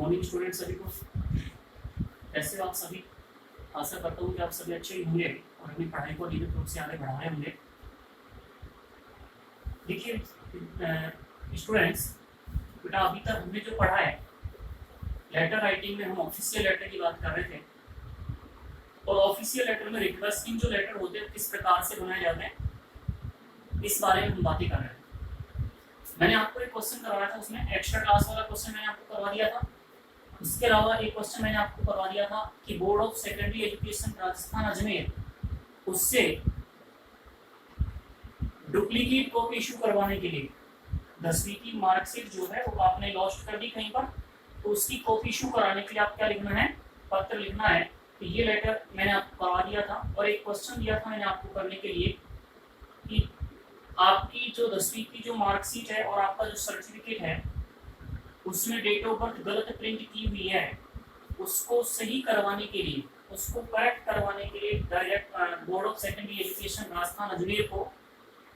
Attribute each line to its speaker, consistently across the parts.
Speaker 1: Morning student सभी को। कैसे हो आप सभी? आशा करता हूँ कि आप सभी अच्छे ही होंगे और अपनी पढ़ाई को नियमित रूप से आगे बढ़ा रहे होंगे। देखिए स्टूडेंट्स, बेटा अभी तक हमने जो पढ़ा है लेटर राइटिंग में, हम ऑफिशियल लेटर की बात कर रहे थे और ऑफिशियल लेटर में रिक्वेस्टिंग जो लेटर होते हैं किस प्रकार से बनाए जाते हैं इस बारे में हम बातें कर रहे हैं। मैंने आपको एक क्वेश्चन करवाया था, उसमें एक्स्ट्रा क्लास वाला क्वेश्चन मैंने आपको करवा दिया था। इसके अलावा एक क्वेश्चन मैंने आपको करवा दिया था कि board of secondary education Rajasthan Ajmer उससे डुप्लीकेट कॉपी इशू करवाने के लिए 10वीं की मार्कशीट जो है वो आपने लॉस्ट कर दी कहीं पर, तो उसकी कॉपी इशू कराने के लिए आप क्या लिखना है, पत्र लिखना है। तो ये लेटर मैंने आपको करवा दिया था और एक क्वेश्चन दिया था मैंने आपको करने के लिए कि आपकी जो 10वीं की जो मार्कशीट है और आपका जो सर्टिफिकेट है उसमें डेट ऑफ बर्थ गलत प्रिंट की हुई है, उसको सही करवाने के लिए, उसको करेक्ट करवाने के लिए direct board of secondary education Rajasthan Ajmer को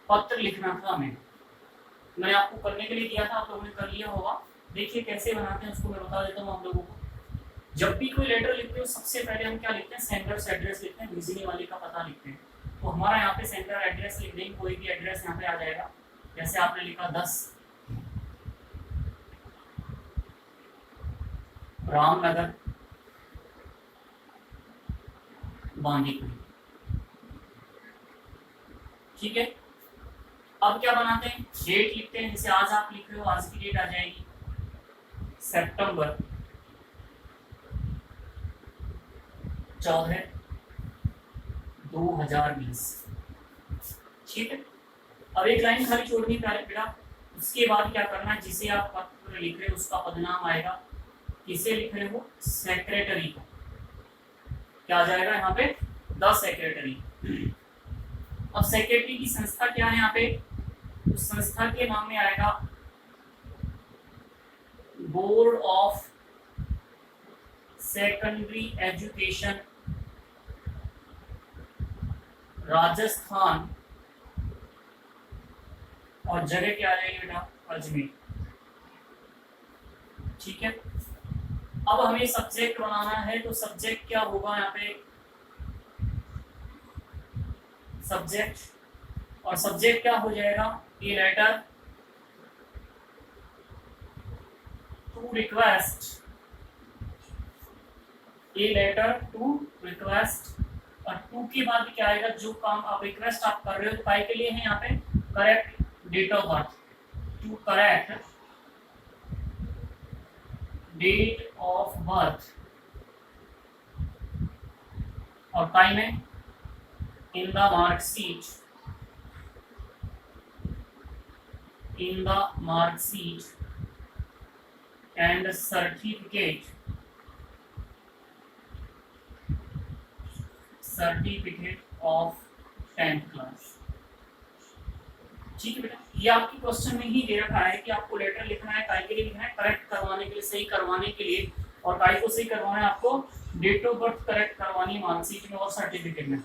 Speaker 1: पत्र लिखना था। मैंने आपको करने के लिए दिया था, आप लोगों ने कर लिया होगा। देखिए कैसे बनाते हैं उसको मैं बता देता हूँ आप लोगों को। जब भी कोई लेटर लिखते हो सबसे पहले हम क्या लिखते हैं, सेंडर्स एड्रेस लिखते हैं, भेजने वाले का पता लिखते हैं। तो हमारा यहाँ पे सेंटर एड्रेस लिख देंगे, कोई भी एड्रेस यहाँ पे आ जाएगा। जैसे आपने लिखा 10 रामनगर बांदीकुई, ठीक है। अब क्या बनाते हैं, डेट लिखते हैं। जैसे आज आप लिख रहे हो, आज की डेट आ जाएगी सितंबर 14, 2020, ठीक है। अब एक लाइन खाली छोड़नी है बेटा। उसके बाद क्या करना है, जिसे आप पत्र लिख रहे हो उसका पदनाम आएगा। किसे लिख रहे हो, सेक्रेटरी को। क्या आ जाएगा यहाँ पे, द सेक्रेटरी। अब सेक्रेटरी की संस्था क्या है यहाँ पे, उस संस्था के नाम में आएगा board of secondary education Rajasthan, और जगह क्या आ जाएगी बेटा, अजमेर, ठीक है। अब हमें सब्जेक्ट बनाना है, तो सब्जेक्ट क्या होगा यहाँ पे, सब्जेक्ट, और सब्जेक्ट क्या हो जाएगा, a letter to request, a letter to request. और टू के बाद क्या आएगा, जो काम आप रिक्वेस्ट आप कर रहे हो, तो काय के लिए है यहाँ पे, correct date of birth, to correct date of birth, और टाइम है in the mark sheet, in the mark sheet and certificate of 10th class, ठीक है बेटा। ये आपकी क्वेश्चन में ही दे रखा है कि आपको लेटर लिखना है, काय के लिए लिखना है, करेक्ट करवाने के लिए, सही करवाने के लिए। और काय को सही करवाना है, आपको डेट ऑफ बर्थ करेक्ट करवानी है मार्कशीट में और सर्टिफिकेट में,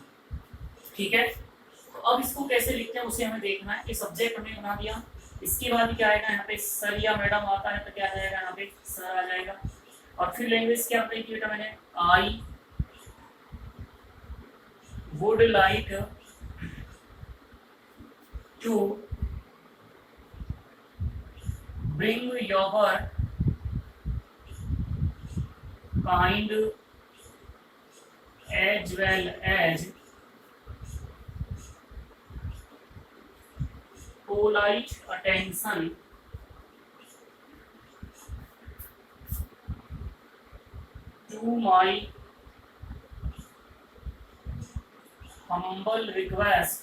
Speaker 1: ठीक है। तो अब इसको कैसे लिखते हैं उसे हमें देखना है। कि सब्जेक्ट हमने बना दिया, इसके बाद क्या आएगा यहाँ पे, सर या मैडम आता है तो क्या आ जाएगा यहाँ पे, सर आ जाएगा। और फिर लैंग्वेज क्या बताई थी बेटा मैंने, I would like to bring your kind as well as polite attention to my humble request,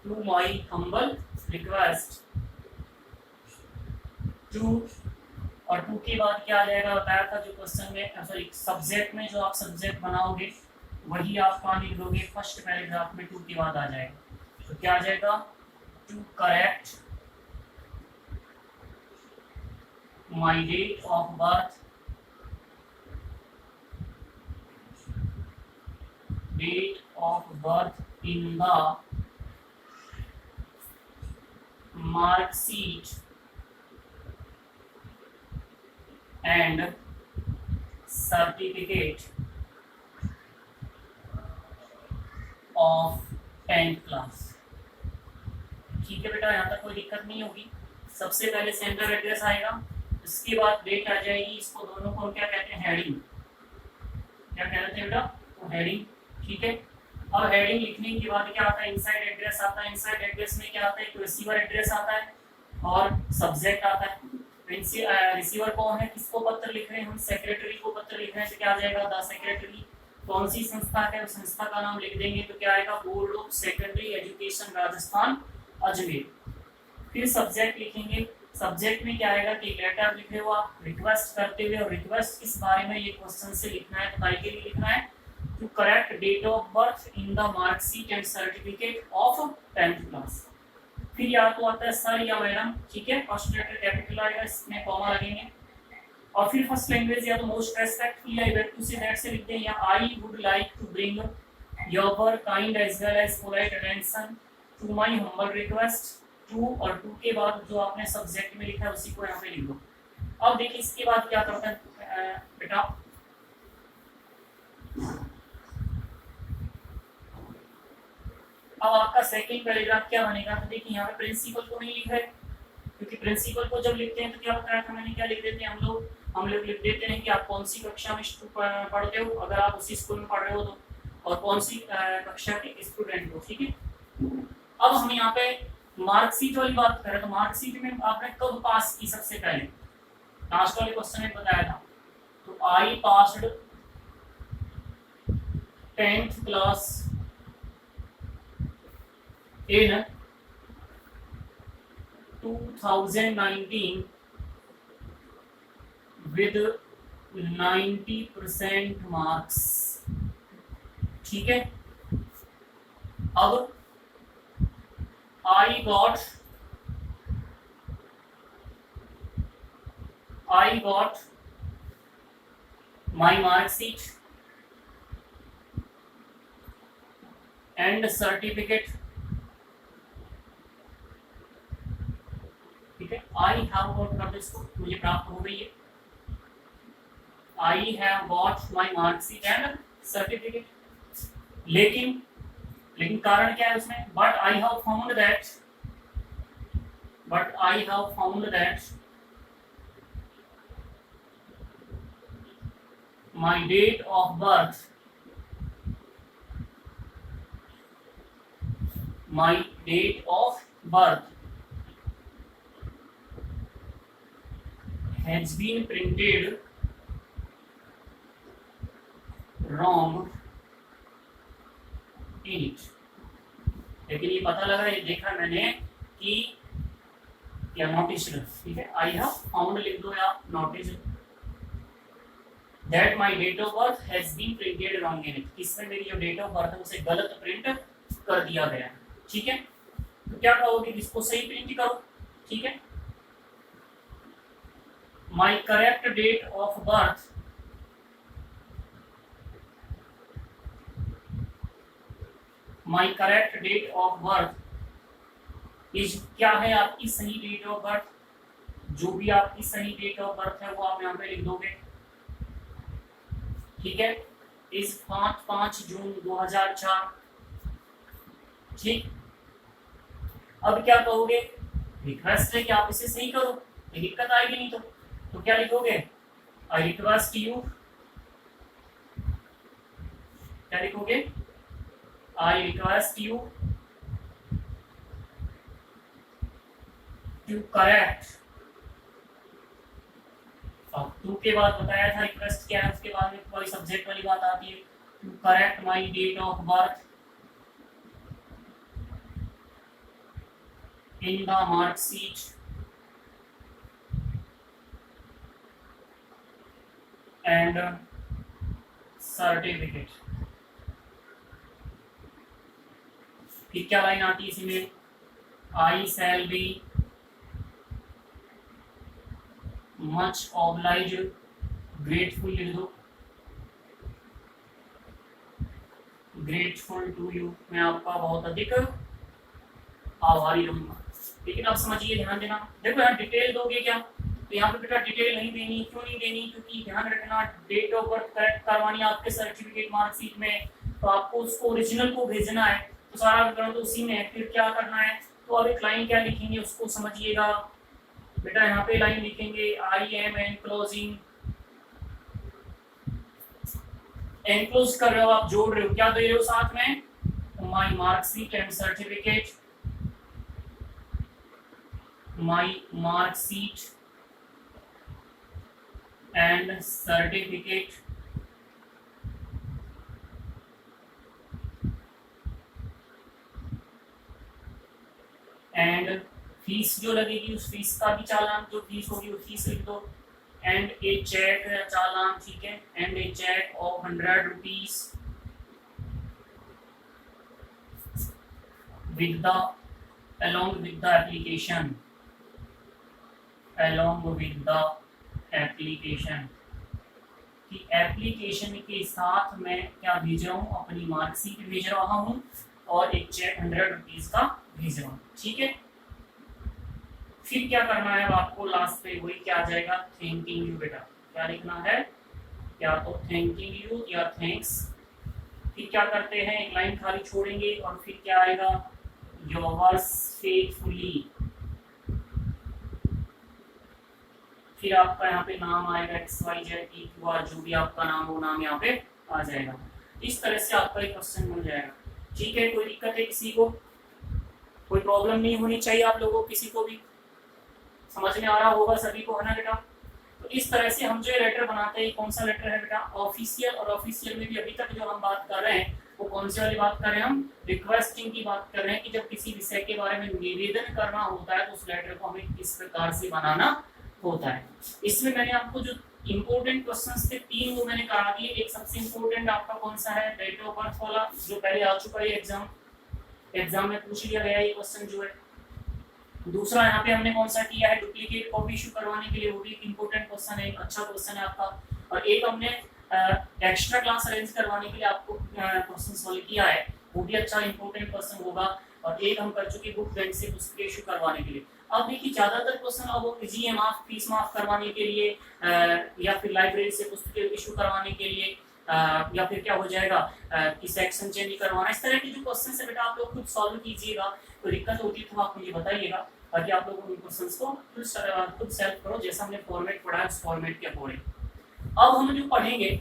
Speaker 1: to my humble request to, और टू के बाद क्या आ जाएगा, बताया था जो क्वेश्चन में, सॉरी सब्जेक्ट में जो आप सब्जेक्ट बनाओगे वही आप कहाँ लिख दोगे, फर्स्ट पैराग्राफ में टू के बाद आ जाएगा। तो क्या आ जाएगा, to correct my date of birth, date of birth in the mark sheet and certificate of 10th class. ठीक है बेटा, यहाँ तक कोई दिक्कत नहीं होगी। सबसे पहले सेंटर एड्रेस आएगा, इसके बाद डेट आ जाएगी। इसको दोनों को क्या कहते हैं, हेडिंग। क्या कहते हैं बेटा, तो हेडिंग। ठीक है, अब हेडिंग लिखने के बाद क्या आता है, इनसाइड एड्रेस आता है। इनसाइड एड्रेस में क्या आता है, एक रिसीवर एड्रेस आता है और सब्जेक्ट आता है। रिसीवर कौन है, किसको पत्र लिख रहे हैं हम, सेक्रेटरी को पत्र लिख रहे हैं, तो क्या आ जाएगा, द सेक्रेटरी। कौन सी संस्था है, उस संस्था का नाम लिख देंगे, तो क्या आएगा, board of secondary education Rajasthan Ajmer. फिर सब्जेक्ट लिखेंगे, सब्जेक्ट में क्या आएगा कि लेटर लिखे हो आप रिक्वेस्ट करते हुए, और रिक्वेस्ट किस बारे में, ये क्वेश्चन से लिखना है, तो काय के लिए लिखना है, to correct date of birth in the marksheet and certificate of 10th class. फिर या तो आता है सर या मैडम। ठीक है, फर्स्ट लेटर कैपिटल आएगा, इसमें कॉमा लगेंगे। और फिर फर्स्ट लैंग्वेज या तो most respectfully I beg to say that से लिखते हैं, या I would like to bring your kind as well as polite attention to my humble request. To और टू के बाद जो आपने सब्जेक्ट में लिखा है उसी को यहाँ पे लिख दो। अब देखिए इसके बाद क्या करते हैं बेटा, अब आपका सेकंड पैराग्राफ क्या बनेगा, तो देखिए यहाँ पे प्रिंसिपल को नहीं लिखा है, क्योंकि प्रिंसिपल को जब लिखते हैं तो क्या होता है, मैंने क्या लिख देते हैं हम लोग लिख देते हैं कि आप कौन सी कक्षा में पढ़ते हो, अगर आप उसी स्कूल में पढ़ रहे हो तो, और कौन सी कक्षा के स्टूडेंट हो। ठीक है, अब हम यहाँ पे मार्कशीट वाली बात करें, तो मार्कशीट में आपने कब पास की, सबसे पहले लास्ट वाले क्वेश्चन में बताया था, तो I passed 10th class in 2019 with 90% marks. ठीक है, अब I got my mark sheet and certificate। ठीक है, I have got कर दो इसको, मुझे प्राप्त हो गई है। I have got my mark sheet and certificate। लेकिन कारण क्या है उसमें, but I have found that my date of birth has been printed wrong in it। लेकिन ये पता लगा, ये देखा मैंने कि क्या नोटिस। ठीक है, आई हैव फाउंड लिख दो या notice that my date of birth has been printed wrong in it. इसमें मेरी जो डेट ऑफ बर्थ है उसे गलत प्रिंट कर दिया गया है। ठीक है, तो क्या कहोगे, इसको सही प्रिंट करो। ठीक है, my correct date of birth my correct date of birth is, क्या है आपकी सही डेट ऑफ बर्थ, जो भी आपकी सही डेट ऑफ बर्थ है वो आप यहाँ पे लिख दोगे। ठीक है, इस 5 जून 2004। ठीक, अब क्या कहोगे, रिक्वेस्ट है कि आप इसे सही करो, दिक्कत आएगी नहीं तो क्या लिखोगे, आई रिक्वेस्ट यू, क्या लिखोगे, I request you to correct। अब टू के बाद बताया था रिक्वेस्ट क्या है, उसके बाद में कोई सब्जेक्ट वाली बात आती है, to correct my date of birth in the marksheet and certificate. फिर क्या लाइन आती है इसमें, I shall be much oblige grateful लिख दो, ग्रेटफुल टू यू, मैं आपका बहुत अधिक आभारी रहूंगा। लेकिन अब समझिए, ध्यान देना, देखो यहाँ डिटेल दोगे क्या, तो यहाँ पे बेटा डिटेल नहीं देनी, क्यों नहीं देनी, क्योंकि ध्यान रखना डेट ऑफ बर्थ करेक्ट करवानी है आपके सर्टिफिकेट मार्कशीट में, तो आपको उसको ओरिजिनल को भेजना है, तो सारा विवरण तो उसी में है। फिर क्या करना है, तो अब एक लाइन क्या लिखेंगे उसको समझिएगा बेटा। यहाँ पे लाइन लिखेंगे आई एम एनक्लोजिंग, एनक्लोज कर रहे हो आप, जोड़ रहे हो, क्या दे रहे हो साथ में, my marksheet and certificate, my marksheet and certificate and fees जो लगेगी उस फीस का भी चालान, जो फीस होगी वो फीस लिख दो, एंड ए चेक चालान, ठीक है, and a cheque of 100 rupees with the along with the application, along with the application, कि एप्लीकेशन के साथ मैं क्या भेज रहा हूँ, अपनी मार्कशीट भेज रहा हूँ और एक चेक 100 रुपीज का भेज रहा हूँ, ठीक है। फिर क्या करना है आपको, लास्ट पे वही क्या आ जाएगा, थैंकिंग यू बेटा, क्या लिखना है, या तो थैंकिंग यू या थैंक्स। फिर क्या करते हैं, एक लाइन खाली छोड़ेंगे और फिर क्या आएगा, योर्स फेथफुली, फिर आपका यहाँ पे नाम आएगा XYZ EQR, जो भी आपका नाम हो, नाम यहाँ पे आ जाएगा। इस तरह से आपका एक क्वेश्चन बन जाएगा, ठीक है। कोई दिक्कत है किसी को, कोई प्रॉब्लम नहीं होनी चाहिए आप लोगों को, किसी को भी समझ में आ रहा होगा सभी को, है ना बेटा। तो इस तरह से हम जो लेटर बनाते हैं, कौन सा लेटर है बेटा, ऑफिशियल। और ऑफिशियल में भी अभी तक जो हम बात कर रहे हैं वो कौन सी वाली बात कर रहे हैं, हम रिक्वेस्टिंग की बात कर रहे हैं, कि जब किसी विषय के बारे में निवेदन करना होता है तो उस लेटर को हमें किस प्रकार से बनाना होता है। इसमें मैंने आपको जो इंपॉर्टेंट क्वेश्चंस थे 3 वो मैंने करा दिए। एक सबसे इंपॉर्टेंट आपका कौन सा है, डेट ऑफ बर्थ वाला, जो पहले आ चुका है एग्जाम में पूछ लिया गया ये क्वेश्चन जो है। दूसरा यहाँ पे हमने कौन सा किया है, डुप्लीकेट कॉपी इशू करवाने के लिए, वो भी एक इंपॉर्टेंट क्वेश्चन है, अच्छा क्वेश्चन है आपका। और एक हमने एक्स्ट्रा क्लास अरेंज करवाने के लिए आपको क्वेश्चन सॉल्व किया है, वो भी अच्छा इंपॉर्टेंट क्वेश्चन होगा। और एक हम कर चुके बुक बैंक से पुस्तकें इशू करवाने के लिए। अब देखिए ज्यादातर क्वेश्चन अब कीजिए माफ, फीस माफ करवाने के लिए, या फिर लाइब्रेरी से पुस्तकें इशू करवाने के लिए, या फिर क्या हो जाएगा कि सेक्शन चेंज करवाना। इस तरह के जो क्वेश्चन है बेटा आप लोग खुद सॉल्व कीजिएगा, कोई दिक्कत होती है तो आप मुझे बताइएगा, ताकि आप लोग उन क्वेश्चंस को खुद सॉल्व करो, जैसा हमने फॉर्मेट पढ़ा है उस फॉर्मेट के अकॉर्डिंग। अब हम जो पढ़ेंगे,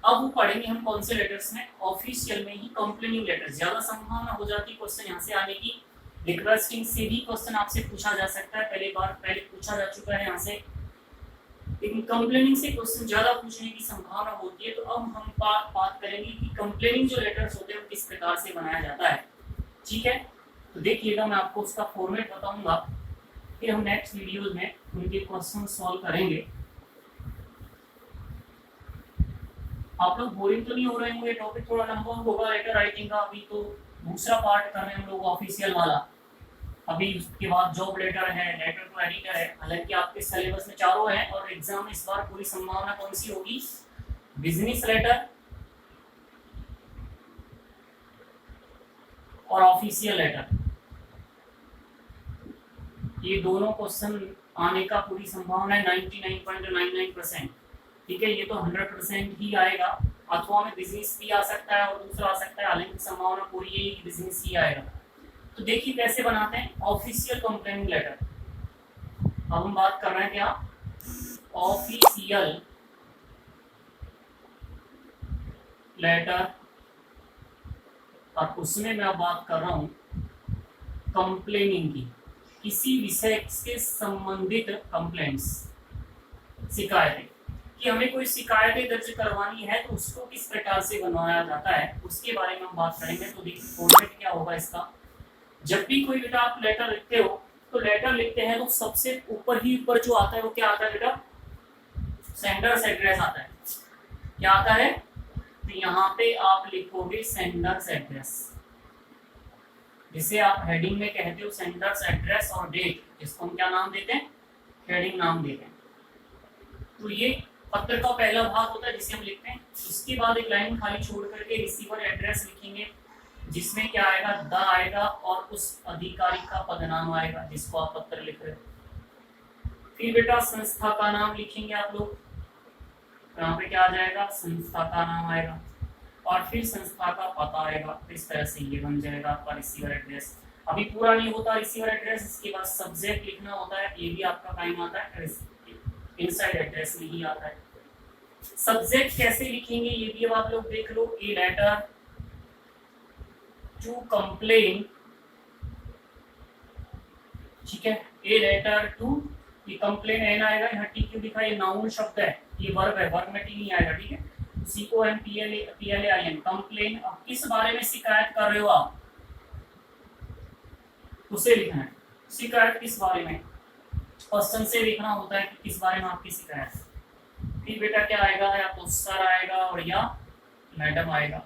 Speaker 1: अब वो पढ़ेंगे हम कौन से लेटर्स में, ऑफिशियल में ही कंप्लेनिंग लेटर्स। ज्यादा संभावना हो जाती है क्वेश्चन यहाँ से आने की। रिक्वेस्टिंग से भी क्वेश्चन आपसे पूछा जा सकता है, पहले पूछा जा चुका है यहाँ से, लेकिन कंप्लेनिंग से क्वेश्चन ज्यादा पूछने की संभावना होती है। तो अब हम बात करेंगे कि कंप्लेनिंग जो लेटर्स होते हैं वो किस प्रकार से बनाया जाता है, ठीक है। तो देखिएगा मैं आपको उसका फॉर्मेट बताऊंगा, फिर हम नेक्स्ट वीडियो में उनके क्वेश्चन सॉल्व करेंगे। आप लोग बोरिंग तो नहीं हो रहे होंगे, टॉपिक थोड़ा लंबा होगा लेटर राइटिंग का। अभी तो दूसरा पार्ट कर रहे हैं हम लोग ऑफिशियल वाला, अभी उसके बाद जॉब लेटर है, लेटर टू एडिटर है। हालांकि आपके सिलेबस में चारों हैं और एग्जाम इस बार पूरी संभावना कौन सी होगी, बिजनेस लेटर और ऑफिशियल लेटर, ये दोनों क्वेश्चन आने का पूरी संभावना है 99.99%, ठीक है। ये तो 100% ही आएगा, अथवा में बिजनेस भी आ सकता है और दूसरा आ सकता है, हालांकि संभावना पूरी है कि बिजनेस ही आएगा। तो देखिए कैसे बनाते हैं ऑफिशियल कंप्लेनिंग लेटर। अब हम बात कर रहे हैं क्या, ऑफिशियल लेटर, और उसमें मैं अब बात कर रहा हूं कंप्लेनिंग की, किसी विषय से संबंधित कंप्लेंट्स, शिकायतें, कि हमें कोई शिकायतें दर्ज करवानी है तो उसको किस प्रकार से बनवाया जाता है उसके बारे में हम बात करेंगे। तो देखिए फॉर्मेट क्या होगा इसका, जब भी कोई बेटा आप लेटर लिखते हो तो लेटर लिखते हैं तो सबसे ऊपर जो आता है वो क्या आता है बेटा, सेंडर्स एड्रेस आता है। क्या आता है, तो यहाँ पे आप लिखोगे सेंडर्स एड्रेस, जिसे आप हेडिंग में कहते हो सेंडर्स एड्रेस और डेट, जिसको हम क्या नाम देते हैं, हेडिंग नाम देते हैं। तो ये पत्र का पहला भाग होता है जिसे हम लिखते हैं। उसके बाद एक लाइन खाली छोड़ करके रिसीवर एड्रेस लिखेंगे, जिसमें क्या आएगा, द आएगा और उस अधिकारी का पदनाम आएगा जिसको आप पत्र लिख रहे हो। फिर बेटा संस्था का नाम लिखेंगे आप लोग, यहाँ पे क्या आ जाएगा, संस्था का नाम आएगा, और फिर संस्था का पता आएगा। इस तरह से ये बन जाएगा आपका रिसीवर एड्रेस। अभी पूरा नहीं होता रिसीवर एड्रेस, इसके बाद सब्जेक्ट लिखना होता है, ये भी आपका टाइम आता है, इनसाइड एड्रेस में ही आता है। सब्जेक्ट कैसे लिखेंगे ये भी अब आप लोग देख लो। ए लेटर टू कंप्लेन, ठीक है, ए लेटर टू, ये कंप्लेन एन आएगा, यहाँ टी क्यों लिखा, ये नाउन शब्द है, ये वर्ब है, वर्ब में टी नहीं आएगा, ठीक है। COMPLAIN कंप्लेन, अब किस बारे में शिकायत कर रहे हो आप, उसे लिखना है। शिकायत किस बारे में, क्वेश्चन से लिखना होता है कि किस बारे में आपकी शिकायत। फिर बेटा क्या आएगा, या तो सर आएगा और या मैडम आएगा।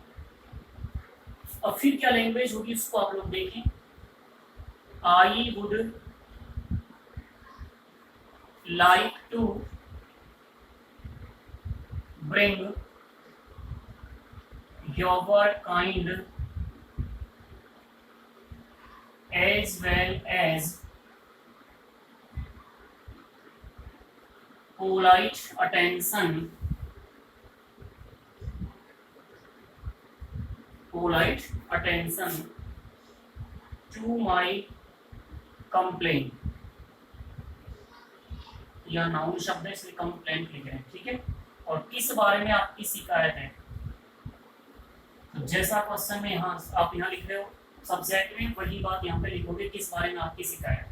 Speaker 1: अब फिर क्या लैंग्वेज होगी उसको आप लोग देखें। I would like to bring your kind as well as polite attention to my complaint, यह नाउन शब्द है इसलिए कंप्लेंट लिख रहे हैं, ठीक है। और किस बारे में आपकी शिकायत है, तो जैसा क्वेश्चन में यहाँ आप यहाँ लिख रहे हो सब्जेक्ट में, वही बात यहाँ पे लिखोगे किस बारे में आपकी शिकायत।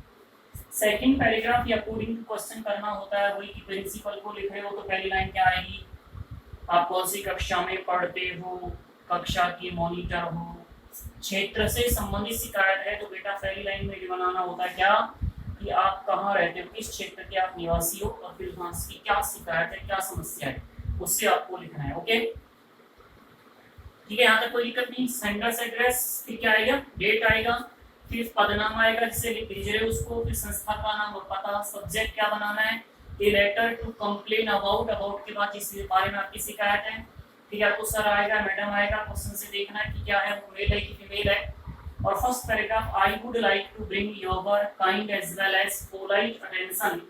Speaker 1: सेकंड पैराग्राफ या अकॉर्डिंग टू क्वेश्चन करना होता है, वही कि प्रिंसिपल को लिख रहे हो तो पहली लाइन क्या आएगी, आप कौन सी कक्षा में पढ़ते हो, कक्षा के मॉनिटर हो, क्षेत्र से संबंधित शिकायत है तो बेटा पहली लाइन में बनाना होता है क्या, कि आप कहाँ रहते हो, किस क्षेत्र के आप निवासी हो, और फिर वहां की क्या शिकायत है, क्या समस्या है, उससे आपको लिखना है। ओके, ठीक है, यहाँ तक कोई दिक्कत नहीं। सेंडर्स एड्रेस, फिर क्या आएगा, डेट आएगा, फिर पदनाम आएगा जिससे भेज रहे हो उसको, फिर संस्था का नाम और पता। सब्जेक्ट क्या बनाना है, a letter to complain about, about के बाद इस बारे में आपकी शिकायत है। फिर आपको सर आएगा, मैडम आएगा, क्वेश्चन से देखना है कि क्या है, वो मेल है कि फीमेल है। और first paragraph, I would like to bring your kind as well as polite attention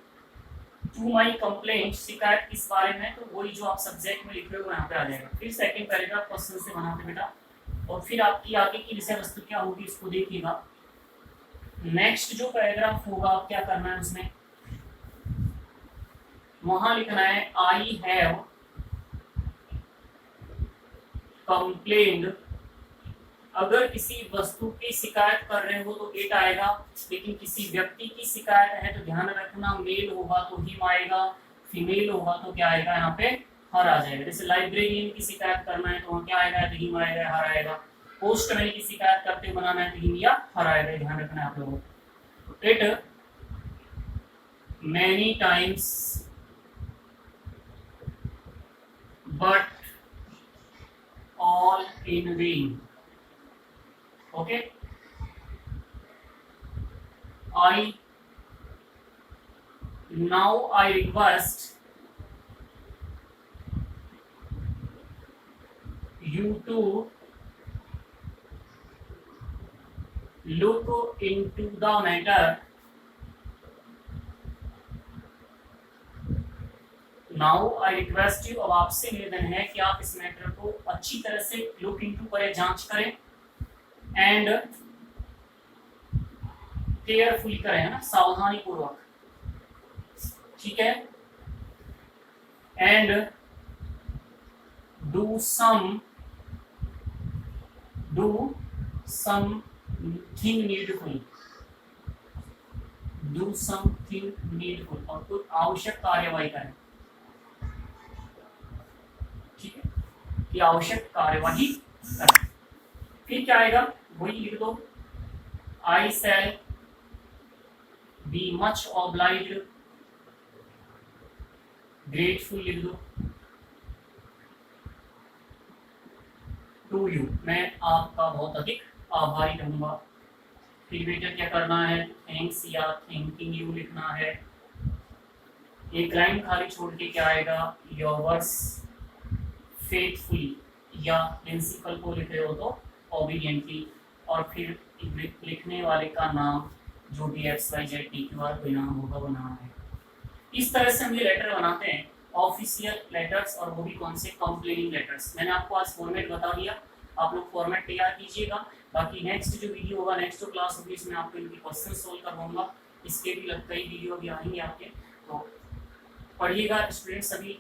Speaker 1: to my complaint, शिकायत किस बारे में, तो वही जो आप सब्जेक्ट में लिख रहे हो यहाँ पे आ जाएगा। फिर सेकंड पैराग्राफ क्वेश्चन से बनाते बेटा, और फिर आपकी आगे की विषय वस्तु क्या होगी इसको देखिएगा। नेक्स्ट जो पैराग्राफ होगा आप क्या करना है उसमें, वहां लिखना है आई हैव कंप्लेन्ड। अगर किसी वस्तु की शिकायत कर रहे हो तो इट आएगा, लेकिन किसी व्यक्ति की शिकायत है तो ध्यान रखना, मेल होगा तो हिम आएगा, फीमेल होगा तो क्या आएगा, यहाँ पे हर आ जाएगा। जैसे लाइब्रेरियन की शिकायत करना है तो वहाँ क्या आएगा, तो हिम आएगा, हर आएगा। पोस्टमैन की शिकायत करते हुए बनाना है तो हिम या हर आएगा, ध्यान रखना है आप लोगों को। It many times but all in when. Okay, now I request you to look into the matter. Now I request you, अब आपसे निवेदन है कि आप इस मैटर को अच्छी तरह से लुक इनटू करें, जांच करें, एंड केयरफुली करें, है ना, सावधानी पूर्वक, ठीक है। एंड डू समथिंग नीडफुल, और कुछ आवश्यक कार्यवाही करें, ठीक है, कि आवश्यक कार्यवाही करें। फिर क्या आएगा, वही लिख दो, I shall be much obliged, grateful लिख दो, टू यू, मैं आपका बहुत अधिक आभारी रहूंगा। फिर बेटा क्या करना है, थैंक्स या थैंकिंग यू लिखना है। एक लाइन खाली छोड़ के क्या आएगा, योर्स फेथफुली, या प्रिंसिपल को लिख रहे हो तो ओबीडियंटली, और फिर लिखने वाले का नाम जो भी XYZ TQR कोई नाम होगा वो नाम है। इस तरह से हम ये लेटर बनाते हैं, ऑफिशियल लेटर्स, और वो भी कौन से, कंप्लेनिंग लेटर्स। मैंने आपको आज फॉर्मेट बता दिया, आप लोग फॉर्मेट तैयार कीजिएगा। बाकी नेक्स्ट जो वीडियो होगा, नेक्स्ट जो क्लास होगी, इसमें आपको इनके क्वेश्चन सोल्व करवाऊंगा। इसके भी कई वीडियो भी आएंगे आपके, तो पढ़िएगा स्टूडेंट्स सभी,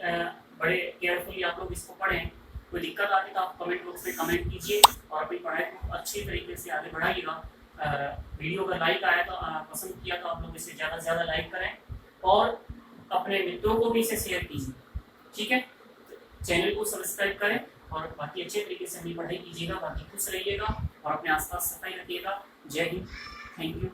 Speaker 1: बड़े केयरफुली आप लोग इसको पढ़ें। कोई दिक्कत आती तो आप कमेंट बॉक्स में कमेंट कीजिए और अपनी पढ़ाई को अच्छे तरीके से आगे बढ़ाइएगा। वीडियो अगर लाइक आया तो पसंद किया तो आप लोग इसे ज़्यादा से ज़्यादा लाइक करें और अपने मित्रों को भी इसे शेयर कीजिए, ठीक है। चैनल को सब्सक्राइब करें और बाकी अच्छे तरीके से अपनी पढ़ाई कीजिएगा। बाकी खुश रहिएगा और अपने आसपास सफाई रखिएगा। जय हिंद, थैंक यू।